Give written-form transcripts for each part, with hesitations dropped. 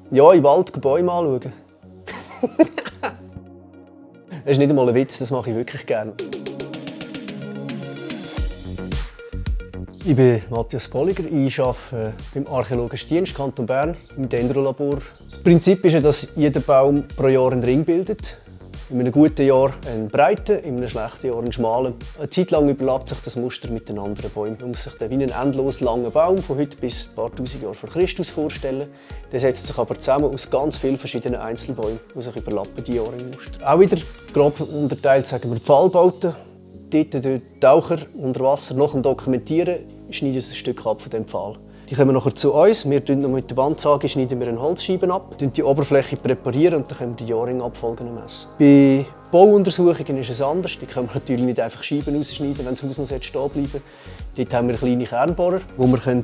Ja, im Wald Bäume anschauen. Das ist nicht einmal ein Witz, das mache ich wirklich gerne. Ich bin Matthias Bolliger, ich arbeite beim Archäologischen Dienst Kanton Bern im Dendrolabor. Das Prinzip ist ja, dass jeder Baum pro Jahr einen Ring bildet. In einem guten Jahr einen breiten, in einem schlechten Jahr einen schmalen. Eine Zeit lang überlappt sich das Muster mit den anderen Bäumen. Man muss sich dann wie einen endlos langen Baum von heute bis ein paar tausend Jahre vor Christus vorstellen. Der setzt sich aber zusammen aus ganz vielen verschiedenen Einzelbäumen, die sich überlappen, die Jahresmuster. Auch wieder grob unterteilt, sagen wir, Pfahlbauten. Dort die Taucher unter Wasser nach dem Dokumentieren schneiden ein Stück ab von diesem Pfahl. Die kommen nachher zu uns. Wir schneiden mit der Bandsage eine Holzscheibe ab, die Oberfläche präparieren und dann können wir die Jahrringabfolgen messen. Bei Bauuntersuchungen ist es anders. Die können wir natürlich nicht einfach Scheiben rausschneiden, wenn das Haus noch stehen bleiben. Dort haben wir kleine Kernbohrer, wo wir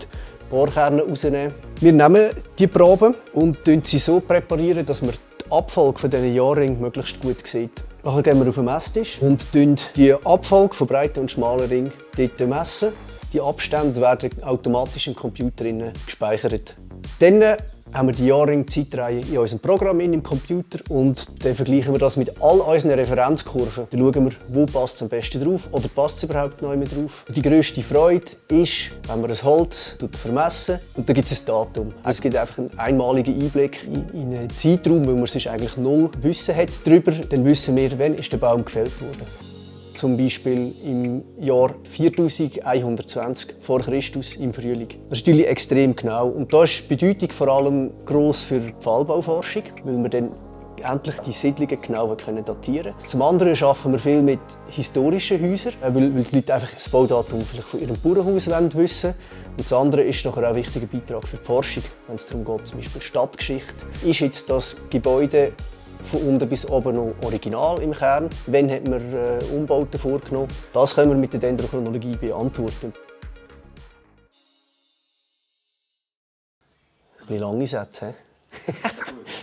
Bohrkerne rausnehmen können. Wir nehmen die Proben und sie so präparieren, dass man die Abfolge von diesen Jahrringen möglichst gut sieht. Nachher gehen wir auf den Messtisch und die Abfolge von breiten und schmalen Ringen dort messen. Die Abstände werden automatisch im Computer gespeichert. Dann haben wir die Jahrring-Zeitreihe in unserem Programm im Computer und dann vergleichen wir das mit all unseren Referenzkurven. Dann schauen wir, wo passt es am besten drauf oder passt es überhaupt noch mehr drauf. Und die grösste Freude ist, wenn wir ein Holz vermessen und dann gibt es ein Datum. Es gibt einfach einen einmaligen Einblick in einen Zeitraum, weil man sonst eigentlich null Wissen hat darüber. Dann wissen wir, wann ist der Baum gefällt wurde. Zum Beispiel im Jahr 4120 vor Christus im Frühling. Das ist natürlich extrem genau. Und da ist die Bedeutung vor allem gross für die Pfahlbauforschung, weil wir dann endlich die Siedlungen genau datieren können. Zum anderen arbeiten wir viel mit historischen Häusern, weil die Leute einfach das Baudatum vielleicht von ihrem Bauernhaus wissen wollen. Und das andere ist nachher auch ein wichtiger Beitrag für die Forschung, wenn es darum geht, zum Beispiel Stadtgeschichte. Ist jetzt das Gebäude von unten bis oben noch original im Kern? Wann hat man Umbauten vorgenommen? Das können wir mit der Dendrochronologie beantworten. Ein bisschen lange Sätze, he?